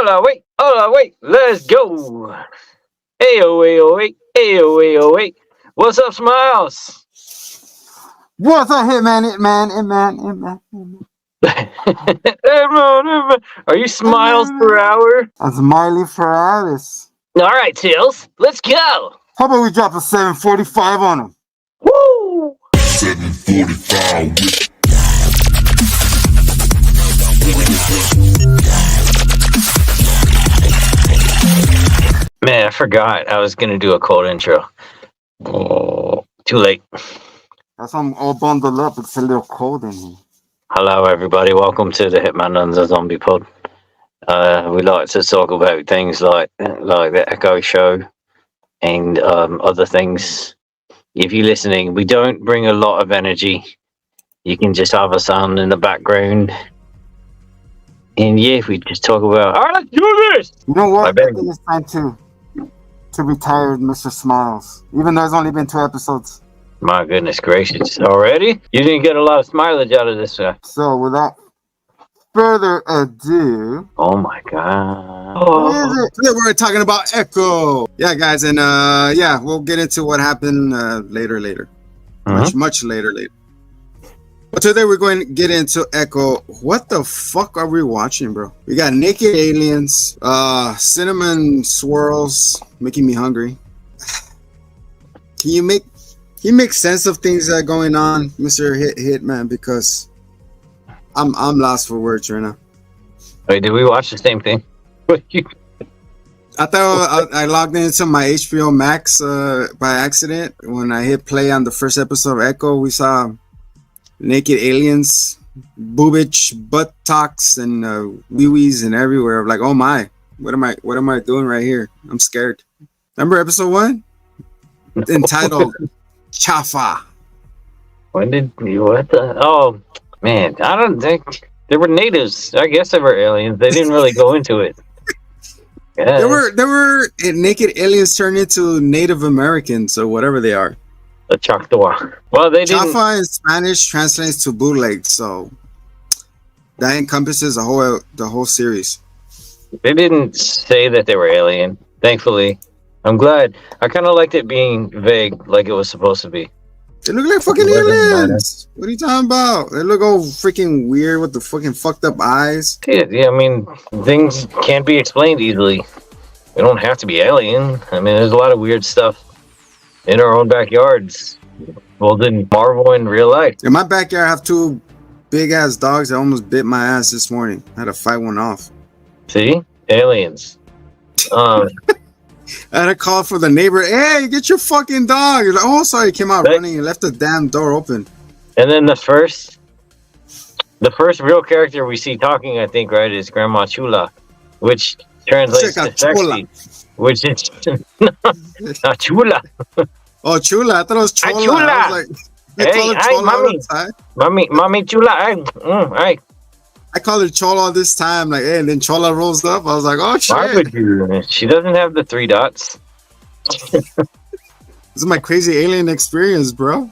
hola, wait, let's go. Hey, hey. What's up, Smiles? What's up, Hitman? Everyone. Are you Smiles per hour? That's Miley Ferraris. All right, Tails, let's go. How about we drop a 745 on him? Woo! 745. Man, I forgot I was gonna do a cold intro. Oh, too late. That's why I'm all bundled up. It's a little cold in here. Hello, everybody. Welcome to the Hitman and the Zombie Pod. We like to talk about things like the Echo Show and other things. If you're listening, we don't bring a lot of energy. You can just have a sound in the background. And yeah, if we just talk about, all right, let's do this. You know what? I I bet. think it's time to retire Mr. Smiles. Even though it's only been 2 episodes. My goodness gracious. Already? You didn't get a lot of mileage out of this. So without further ado, Oh my god. what is it? Today we're talking about Echo. Yeah, guys, and we'll get into what happened later. Mhm. Much later. But today we're going to get into Echo. What the fuck are we watching, bro? We got naked aliens, cinnamon swirls, making me hungry. Can you make sense of things that are going on, Mr. Hitman? Because I'm lost for words right now. Wait, did we watch the same thing? I thought I logged into my HBO Max by accident. When I hit play on the first episode of Echo, we saw naked aliens, boobage, buttocks, and wee-wees and everywhere. I'm like, oh my, what am I doing right here? I'm scared. Remember episode 1? Entitled Chafa. When did you, what the? Oh, man, I don't think they were natives. I guess they were aliens. They didn't really go into it. Yeah. There were naked aliens turned into Native Americans or whatever they are. The Choctaw. Well, they didn't. Chafa in Spanish translates to bootleg, so that encompasses the whole series. They didn't say that they were alien. Thankfully, I'm glad. I kind of liked it being vague, like it was supposed to be. They look like fucking It doesn't matter. aliens. What are you talking about? They look all freaking weird with the fucking fucked up eyes. Yeah, I mean, things can't be explained easily. They don't have to be alien. I mean, there's a lot of weird stuff in our own backyards. Well, then Marvel in real life. In my backyard, I have 2 big ass dogs that almost bit my ass this morning. I had to fight one off. See? Aliens. I had to call for the neighbor. Hey, get your fucking dog. He's like, oh, sorry. He came out running and left the damn door open. And then the first real character we see talking, I think, right, is Grandma Chula, which translates to sexy, which is not Chula. Oh, Chula. I thought it was Chola. Chula. I was like, they call her Hey, Chola all mommy. the time. Mommy Chula, hey. I call her Chola all this time. Like, hey, and then Chola rolls up. I was like, oh, Why shit. would you? She doesn't have the 3 dots. This is my crazy alien experience, bro.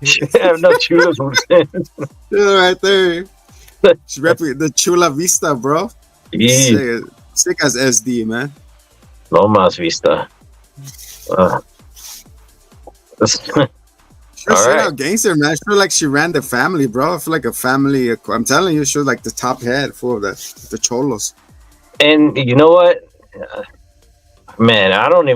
She have no Chula. Yeah, right there. She the Chula Vista, bro. Sick as SD, man. No mas vista. She was All straight right. out gangster, man. She feel like she ran the family, bro. I feel like a family. I'm telling you, she was like the top head for the cholos. And you know what? Man, I don't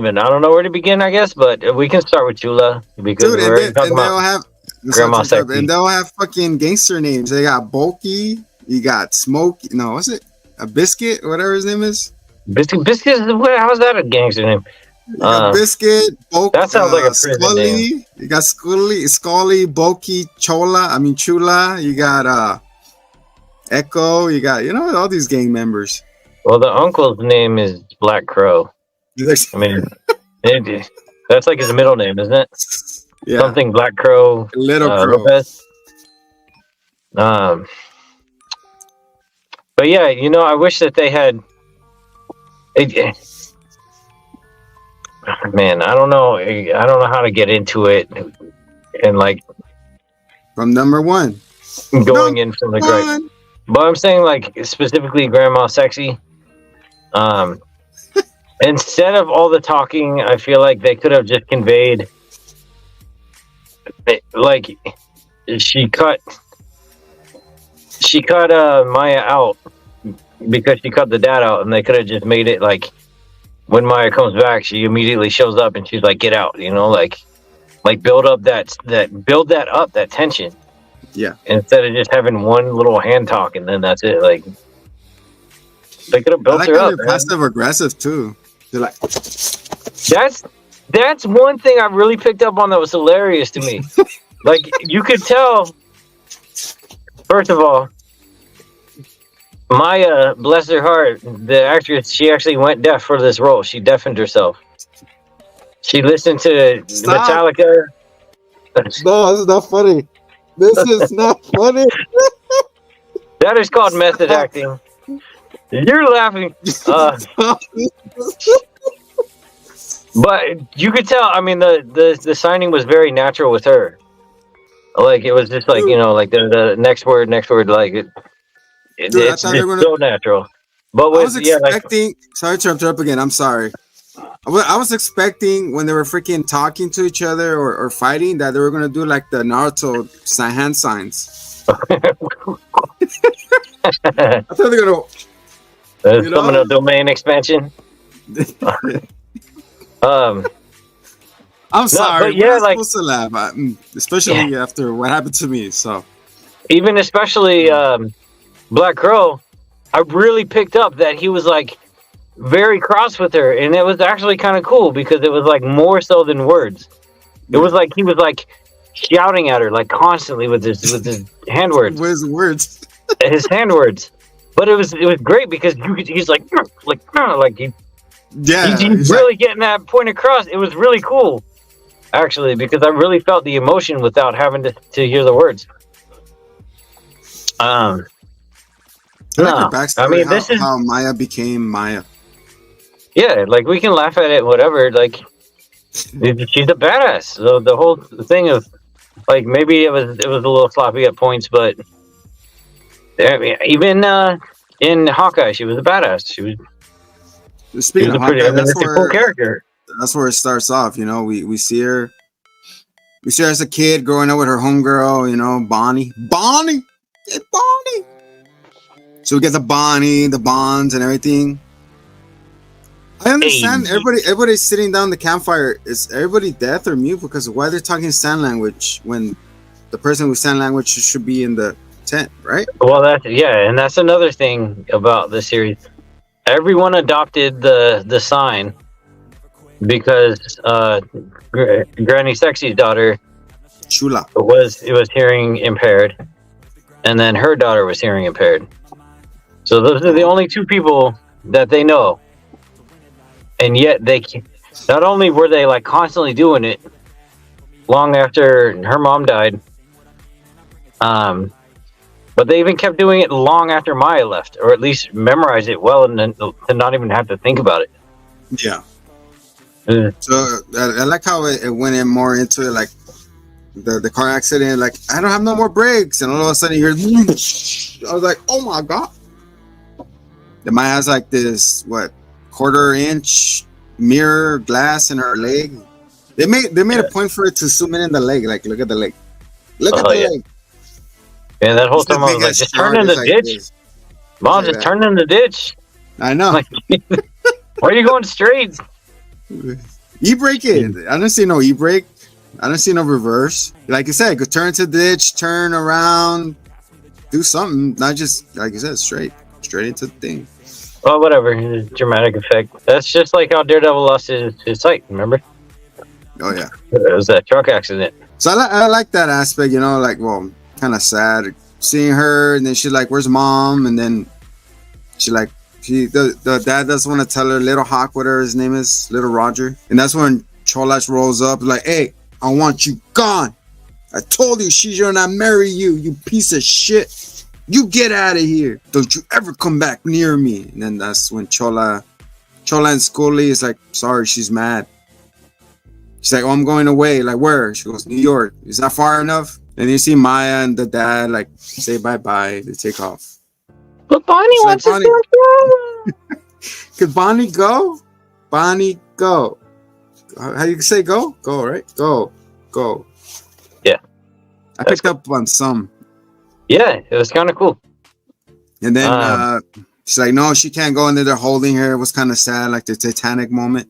know where to begin, I guess, but we can start with Chula because Dude, we're talking and about they'll have Grandma Sexy. and they'll have fucking gangster names. They got Bulky, you got Smokey. No, what's it? A Biscuit, whatever his name is. Biscuit. How's that a gangster name? You got Biscuit, Bulky. That sounds like a prison Scully. name. You got Scully, Bulky, Chula. You got Echo. You got all these gang members. Well, the uncle's name is Black Crow. I mean, that's like his middle name, isn't it? Yeah, Something Black Crow. Little Crow. Lopez. But yeah, I wish that they had. Man, I don't know how to get into it, and like From number 1. going in from the great. But I'm saying like specifically Grandma Sexy. Um, instead of all the talking, I feel like they could have just conveyed, like she cut Maya out because she cut the dad out, and they could have just made it like when Maya comes back, she immediately shows up and she's like, "Get out," like build up that tension. Yeah. Instead of just having one little hand talk and then that's it. Like they could have I built like her how up. they're passive aggressive too. They're like, That's one thing I really picked up on that was hilarious to me. Like you could tell. First of all, Maya, bless her heart, the actress, she actually went deaf for this role. She deafened herself. She listened to Stop. Metallica. no, it's not funny. This is not funny. That is called method acting. You're laughing. But you could tell, I mean, the signing was very natural with her. Like, it was just like, like the next word, like, Dude, it's I just thought they were so natural. But I with, was expecting. Sorry to interrupt again. I'm sorry. I was expecting when they were freaking talking to each other or fighting that they were gonna do like the Naruto hand signs. I thought they were gonna. Subliminal domain expansion. I'm sorry. but yeah, we're not like- supposed to laugh, especially after what happened to me. So Even especially Black Crow, I really picked up that he was like very cross with her, and it was actually kind of cool because it was like more so than words. It was like he was like shouting at her like constantly with his hand words. where's the words? His hand words. But it was great because he's like he, Yeah, he's really getting that point across. It was really cool, actually, because I really felt the emotion without having to hear the words. I like No, the backstory, I mean, this is how Maya became Maya. yeah, like we can laugh at it, whatever. Like she's a badass. So the whole thing of like maybe it was a little sloppy at points, but I mean, even in Hawkeye, she was a badass. She was Speaking a of pretty. Hawkeye, I mean, it's a cool character. that's where it starts off. We see her as a kid growing up with her homegirl, Bonnie, hey, Bonnie. So we get the Bonnie, the bonds, and everything. I understand Hey. everybody's sitting down the campfire. Is everybody deaf or mute because why they're talking sign language when the person with sign language should be in the tent, right? Well, and that's another thing about the series. Everyone adopted the sign because Granny Sexy's daughter Chula. was hearing impaired, and then her daughter was hearing impaired. So those are the only two people that they know, and yet not only were they like constantly doing it long after her mom died, but they even kept doing it long after Maya left, or at least memorize it well, and then to not even have to think about it. Yeah. Mm. So I like how it went in more into it, like the car accident. Like I don't have no more brakes, and all of a sudden you hear. I was like, oh my god. The Maya has like this quarter-inch mirror glass in her leg. They made a point for it to zoom in the leg. Like look at the leg. Look at the leg. Yeah, that whole It's the time I was like, biggest just turn in shark the is like ditch. this. Mom, Like just that. turn in the ditch. I know. Like, why are you going straight? E-brake it. I don't see no e-brake. I don't see no reverse. Like you said, go turn to the ditch, turn around, do something. Not just like you said, straight into the thing. Well, whatever. Dramatic effect. That's just like how Daredevil lost his sight, remember? Oh yeah. It was that truck accident. So I like that aspect, like, well, kind of sad seeing her, and then she's like, "Where's mom?" And then the dad doesn't want to tell her, Little Hawk, whatever his name is, Little Roger, and that's when Cholas rolls up like, "Hey, I want you gone. I told you she's gonna not marry you, you piece of shit. You get out of here. Don't you ever come back near me." And then that's when Chola and Scully is like, "Sorry, she's mad." She's like, "Oh, I'm going away." Like, where? She goes, "New York." Is that far enough? And you see Maya and the dad like say bye-bye. They take off. But Bonnie It's like wants to Bonnie- stay Could Bonnie go? Bonnie, go. How you say go? Go, right? Go. Yeah. I picked up on some. Yeah, it was kind of cool. And then she's like, no, she can't go. And then they're holding her. It was kind of sad, like the Titanic moment.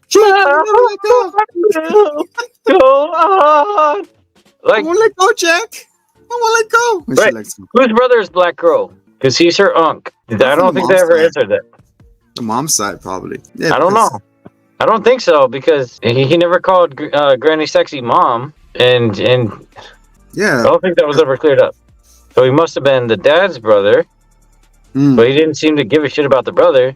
She never let go. Go on. I Like, won't let go, Jack. I won't let go. And she right. likes Whose brother is Black Girl? Because he's her unc. I don't think they ever answered that. the mom's side, probably. Yeah, I don't know. I don't think so because he never called Granny Sexy Mom, and Yeah. I don't think that was ever cleared up. So he must have been the dad's brother, but he didn't seem to give a shit about the brother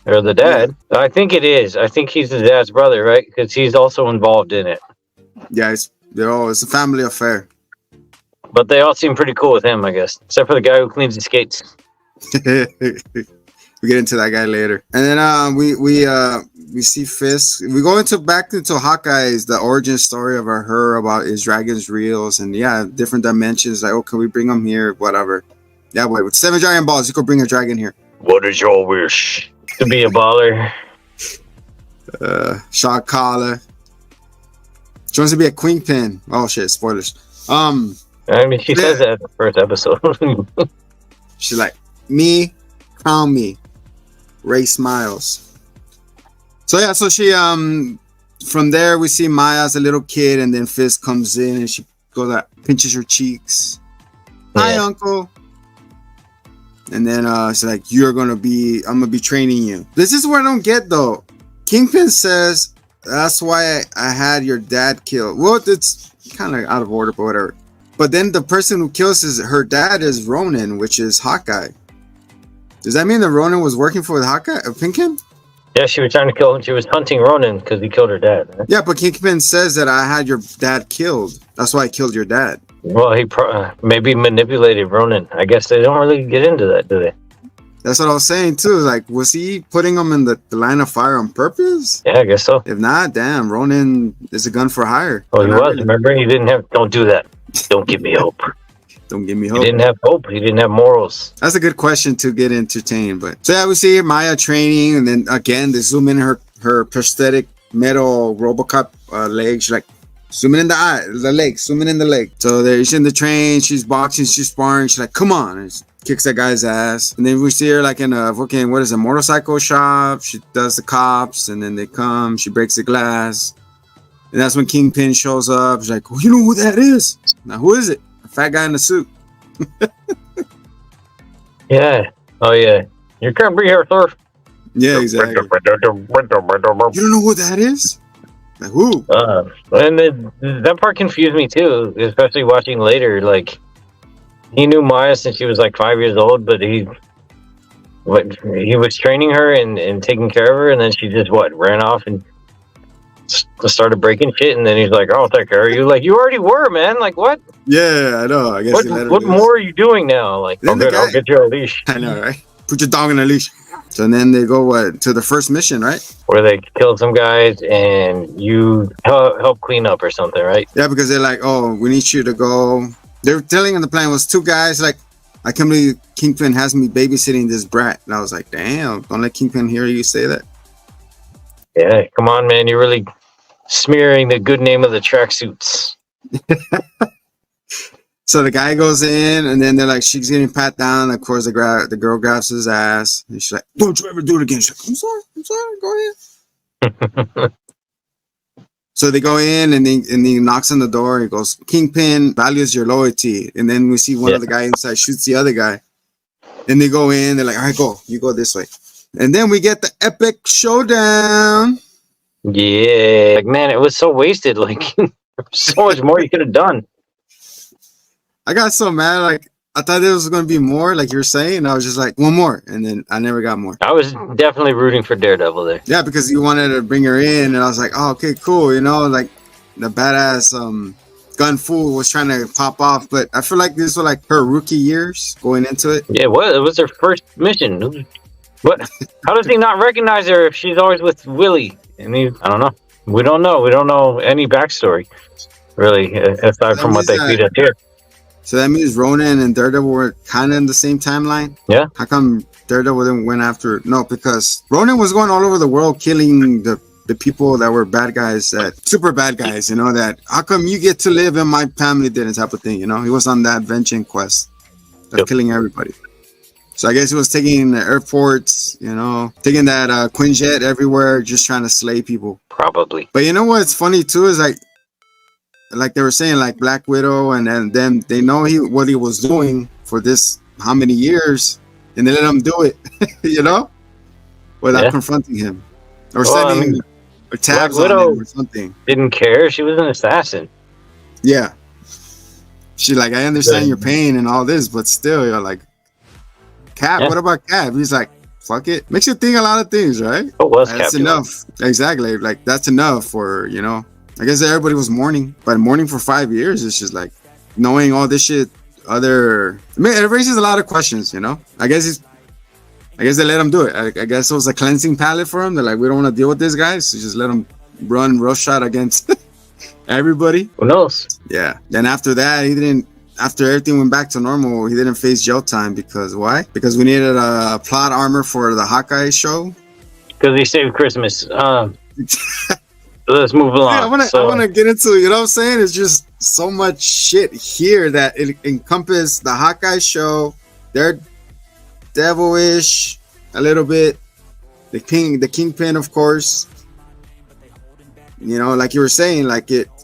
or the dad. Yeah. I think it is. I think he's the dad's brother, right? Because he's also involved in it. Yeah, it's a family affair. But they all seem pretty cool with him, I guess, except for the guy who cleans the skates. We get into that guy later, and then we see Fisk. We go back into Hawkeye's the origin story of her about his dragons reels and different dimensions. Like, oh, can we bring them here? Whatever. Yeah, wait, with 7 giant balls, you could bring a dragon here. What is your wish? To be a baller. Shot collar. She wants to be a queen pin. Oh shit! Spoilers. I mean, she says that in the first episode. She's like, me, crown me. Ray smiles. So she from there we see Maya as a little kid, and then Fisk comes in and she pinches her cheeks. Hi, uncle. And then she's like, I'm gonna be training you. This is what I don't get though. Kingpin says that's why I had your dad killed. Well, it's kind of out of order, but whatever. But then the person who kills her dad is Ronin, which is Hawkeye. Does that mean that Ronin was working for Hawkeye, Kingpin? Yeah, she was trying to kill him. She was hunting Ronin because he killed her dad. Right? Yeah, but Kingpin says that I had your dad killed. That's why I killed your dad. Well, he maybe manipulated Ronin. I guess they don't really get into that, do they? That's what I was saying too. Like, was he putting him in the line of fire on purpose? Yeah, I guess so. If not, damn, Ronin is a gun for hire. Oh, he was. Really. Remember, he didn't have. Don't do that. Don't give me hope. Don't give me hope. He didn't have hope. He didn't have morals. That's a good question to get entertained. But so yeah, we see Maya training, and then again they zoom in her prosthetic metal RoboCop leg. She's like zooming in the leg, zooming in the leg. So she's in the train. She's boxing. She's sparring. She's like, come on. And she kicks that guy's ass. And then we see her like in a motorcycle shop. She does the cops, and then they come. She breaks the glass. And that's when Kingpin shows up. She's like, well, you know who that is? Now, who is it? A fat guy in a suit. Yeah. Oh, yeah. You can't be here, sir. Yeah, exactly. You don't know who that is? Like, who? And that part confused me, too, especially watching later. Like, he knew Maya since she was, like, 5 years old, but he was training her and taking care of her, and then she just, ran off and started breaking shit, and then he's like, I'll take care of you. Like, you already were, man. Like, what? Yeah, I know. I guess what more are you doing now? Like, I'll get you a leash. I know, right? Put your dog in a leash. So then they go to the first mission, right? Where they kill some guys and you help clean up or something, right? Yeah, because they're like, oh, we need you to go. They're telling him the plan was 2 guys. Like, I can't believe Kingpin has me babysitting this brat. And I was like, damn, don't let Kingpin hear you say that. Yeah, come on, man. You're really smearing the good name of the tracksuits. So the guy goes in, and then they're like, she's getting pat down. Of course, the girl grabs his ass, and she's like, don't you ever do it again. She's like, I'm sorry, go ahead. So they go in, and he knocks on the door. He goes, Kingpin values your loyalty. And then we see one of the guys inside shoots the other guy. And they go in, they're like, all right, go. You go this way. And then we get the epic showdown. Yeah. Like, man, it was so wasted. Like, so much more you could have done. I got so mad. Like, I thought there was going to be more, like you were saying. And I was just like, one more. And then I never got more. I was definitely rooting for Daredevil there. Yeah, because you wanted to bring her in. And I was like, oh, okay, cool. You know, like the badass gun fool was trying to pop off. But I feel like this was like her rookie years going into it. Yeah, well, it was her first mission. What? How does he not recognize her if she's always with Willie? And I don't know. We don't know. We don't know any backstory, really, aside from what they feed us here. So that means Ronan and Daredevil were kind of in the same timeline? Yeah. How come Daredevil then went after... No, because Ronan was going all over the world killing the people that were bad guys, that super bad guys, you know, that how come you get to live and my family didn't, type of thing, you know? He was on that vengeance quest of killing everybody. So I guess he was taking the airports, you know, taking that Quinjet everywhere, just trying to slay people. Probably. But you know what's funny too is like they were saying, like Black Widow, and then they know what he was doing for this how many years, and they let him do it, you know, without confronting him or sending or tabs on him or something. Didn't care. She was an assassin. Yeah. She's like, I understand your pain and all this, but still, you're like, Cap. What about Cap? He's like, fuck it. Makes you think a lot of things, right? What was That's Cap enough. Doing? Exactly. Like that's enough for, you know. I guess everybody was mourning, but mourning for 5 years is just like knowing all this shit. It raises a lot of questions, you know. I guess they let him do it. I guess it was a cleansing palette for him. They're like, we don't want to deal with this guy, so just let him run roughshod against everybody. Who knows? Yeah. Then after that, after everything went back to normal, he didn't face jail time because why? Because we needed a plot armor for the Hawkeye show. Because he saved Christmas. Let's move along. Yeah, I want to get into, you know what I'm saying? It's just so much shit here that it encompassed the Hawkeye show. They're devilish a little bit. The Kingpin, of course. You know, like you were saying,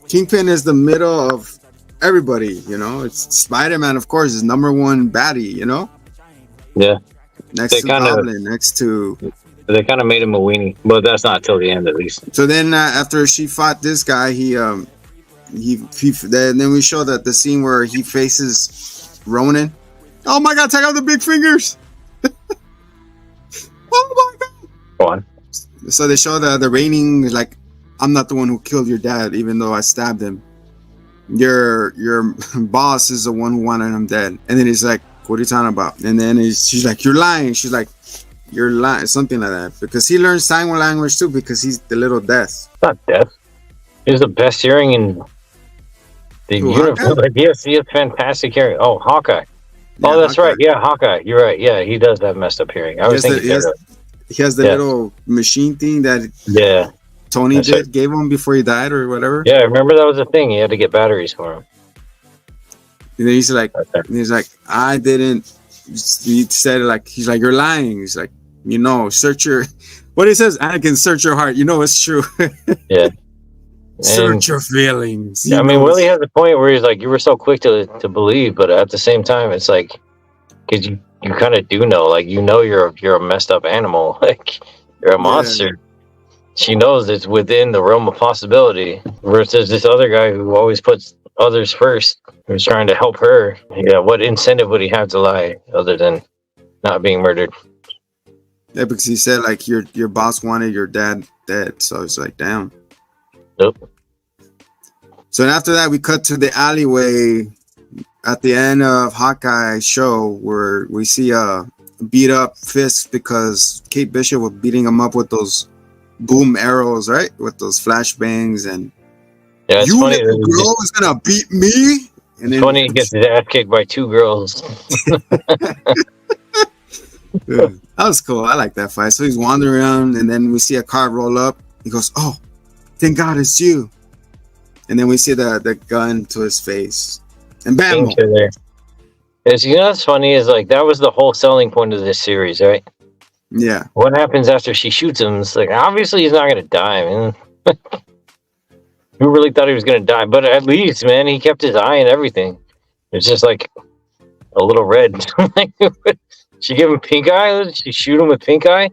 Kingpin is the middle of everybody, you know. It's Spider-Man, of course, is number one baddie, you know. Yeah. Next to Goblin, next to. They kind of made him a weenie, but that's not till the end, at least. So then, after she fought this guy, then we show that the scene where he faces Ronan. Oh my God! Check out the big fingers. Oh my God! Go on. So they show the reigning, like, I'm not the one who killed your dad, even though I stabbed him. Your boss is the one who wanted him dead. And then he's like, what are you talking about? And then she's like, you're lying. She's like, you're lying, something like that. Because he learns sign language too, because he's the little Death. Not Death. He's the best hearing in the universe. Like, yes, he has fantastic hearing. Oh, Hawkeye. Oh, that's Hawkeye. Right. Yeah, Hawkeye. You're right. Yeah, he does have messed up hearing. I was thinking he has the little machine thing that Tony gave him before he died or whatever. Yeah, I remember that was a thing. He had to get batteries for him. And then he's like, I didn't. He said it like, he's like, you're lying. He's like, you know, search your. What he says, Anakin, search your heart. You know it's true. Yeah. Search your feelings. I mean, Willie has a point where he's like, you were so quick to believe, but at the same time, it's like, because you kind of do know, like, you know, you're a messed up animal, like you're a monster. She knows it's within the realm of possibility. Versus this other guy who always puts others first, who's trying to help her. Yeah, what incentive would he have to lie other than not being murdered? Yeah, because he said like your boss wanted your dad dead, so it's like, damn. Nope. So after that, we cut to the alleyway at the end of Hawkeye show where we see a beat up Fisk because Kate Bishop was beating him up with those boom arrows, right? With those flashbangs and yeah, it's funny. The girl is gonna beat me. And then funny, he gets his ass kicked by two girls. Yeah, that was cool. I like that fight. So he's wandering around, and then we see a car roll up. He goes, "Oh, thank God it's you!" And then we see the gun to his face, and bam! It's, you know what's funny is like that was the whole selling point of this series, right? Yeah. What happens after she shoots him? It's like obviously he's not gonna die, man. Who really thought he was gonna die? But at least, man, he kept his eye and everything. It's just like a little red. She give him pink eye? Did she shoot him with pink eye?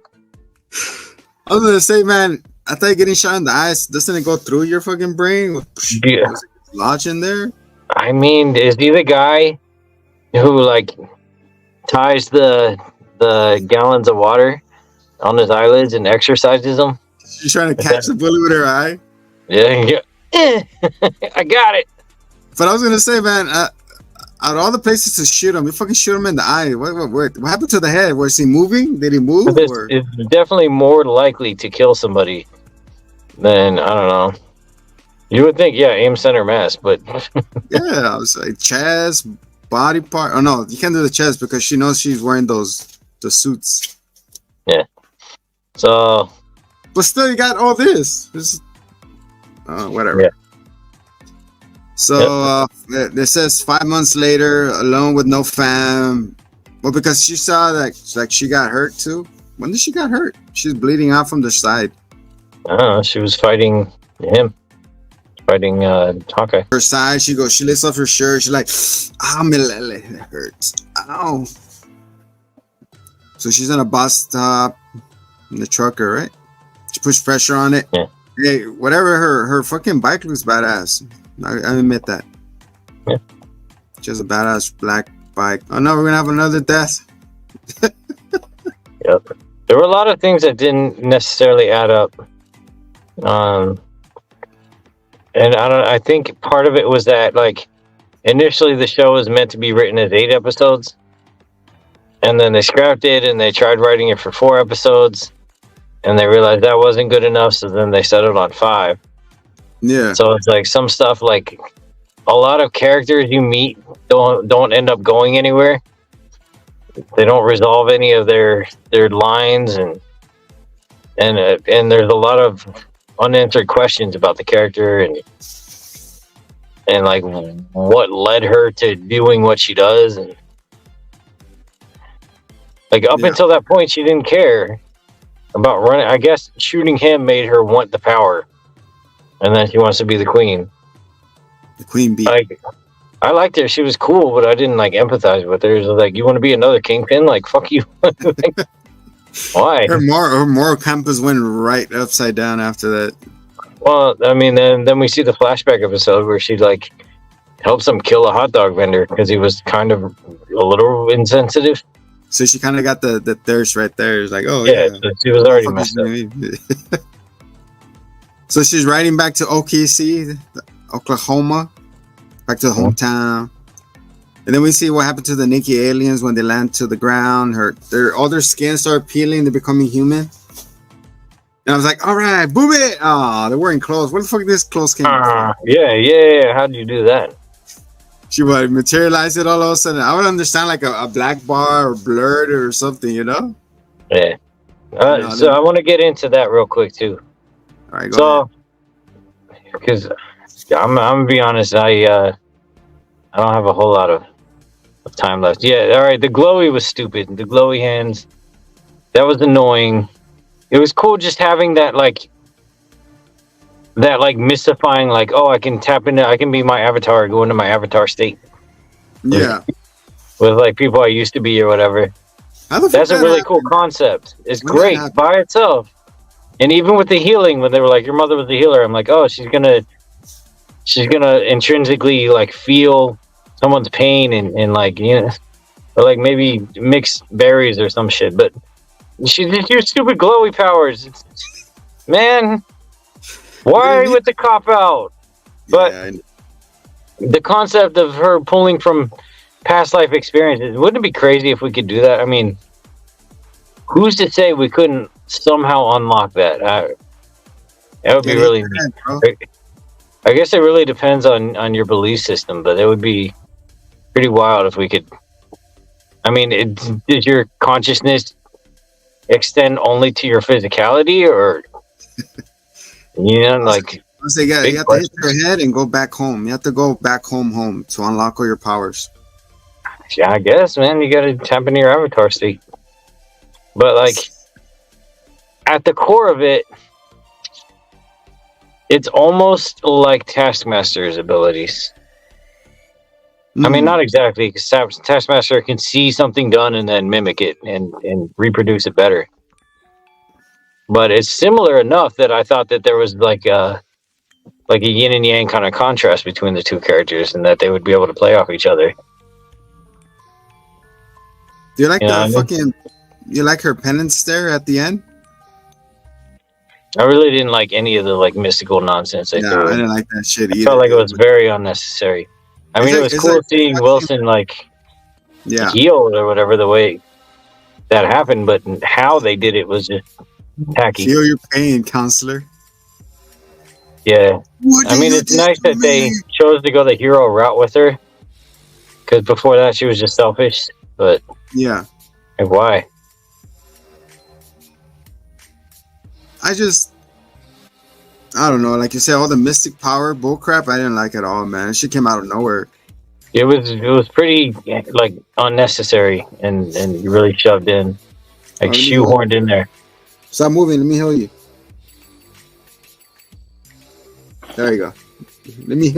I was gonna say, man, I thought getting shot in the eyes, doesn't it go through your fucking brain? Yeah. Lodge in there? I mean, is he the guy who like ties the gallons of water on his eyelids and exercises them? She's trying to catch the bullet with her eye? Yeah. I got it. But I was gonna say, man, out of all the places to shoot him, you fucking shoot him in the eye. What happened to the head? Was he moving? Did he move? It's definitely more likely to kill somebody than, I don't know. You would think, yeah, aim center mass, but yeah, I was like Chaz, body part. Oh no, you can't do the chest because she knows she's wearing the suits. So, But still, you got all this. Whatever. Yeah. So it says 5 months later, alone with no fam. Well, because she saw that like she got hurt too. When did she got hurt? She's bleeding out from the side. I don't know. She was fighting him. Fighting Hawkeye. Her side, she lifts off her shirt. She's like, my lele, it hurts. Ow. So she's in a bus stop in the trucker, right? She pushed pressure on it. Yeah. Hey, whatever, her fucking bike looks badass. I admit that. Yeah. She has a badass black bike. Oh no, we're gonna have another death. Yep. There were a lot of things that didn't necessarily add up. And I think part of it was that, like, initially the show was meant to be written as 8 episodes, and then they scrapped it and they tried writing it for 4 episodes, and they realized that wasn't good enough, so then they settled on 5. Yeah. So it's like some stuff, like a lot of characters you meet don't end up going anywhere. They don't resolve any of their lines, and there's a lot of unanswered questions about the character and like what led her to doing what she does, and like up until that point she didn't care about running. I guess shooting him made her want the power, and then she wants to be the queen. The queen bee. Like, I liked her. She was cool, but I didn't like empathize with her. It was like, you want to be another kingpin? Like, fuck you. Why? Her moral compass went right upside down after that. Well, I mean, then we see the flashback episode where she like helps him kill a hot dog vendor because he was kind of a little insensitive. So she kind of got the thirst right there. It's like, oh Yeah, yeah. so she was already messed up. So she's riding back to OKC, Oklahoma, back to the hometown. And then we see what happened to the Nikki aliens when they land to the ground. All their skin start peeling, they're becoming human. And I was like, all right, boom it. Oh, they're wearing clothes. Where the fuck this clothes came from? Yeah. How'd you do that? She would materialize it all of a sudden. I would understand like a black bar or blurred or something, you know? Yeah. So I want to get into that real quick too. All right, go ahead. Because I'm gonna be honest, I don't have a whole lot of time left. Yeah, all right. The glowy was stupid. The glowy hands, that was annoying. It was cool just having that mystifying, like, oh, I can be my avatar, go into my avatar state. Yeah. With like people I used to be or whatever. That's a really cool concept. It's great by itself. And even with the healing, when they were like, your mother was a healer, I'm like, oh, she's gonna intrinsically like feel someone's pain and like, you know, or like maybe mix berries or some shit. But she just used stupid glowy powers. Man, why with the cop out? But the concept of her pulling from past life experiences, wouldn't it be crazy if we could do that? I mean, who's to say we couldn't somehow unlock that? That would be really neat. I guess it really depends on your belief system, but it would be pretty wild if we could. I mean, did your consciousness extend only to your physicality, or you know, like? So you have to hit your head and go back home. You have to go back home to unlock all your powers. Yeah, I guess, man. You got to tap into your avatar state. But like, at the core of it, it's almost like Taskmaster's abilities. I mean, not exactly, because Taskmaster can see something done and then mimic it and reproduce it better. But it's similar enough that I thought that there was like a yin and yang kind of contrast between the two characters, and that they would be able to play off each other. Do you like you like her penance there at the end? I really didn't like any of the like mystical nonsense they threw. I didn't like that shit either. I felt like it was very unnecessary. I mean, it was cool seeing Wilson healed or whatever the way that happened, but how they did it was just tacky. Feel your pain, counselor. Yeah. I mean, it's nice that they chose to go the hero route with her, Because before that, she was just selfish. But Yeah. like, why? I don't know. Like you said, all the mystic power bullcrap, I didn't like at all, man. She came out of nowhere. It was pretty like unnecessary and really shoved in, like Let me heal you. shoehorned in there. Stop moving. Let me heal you. There you go. Let me heal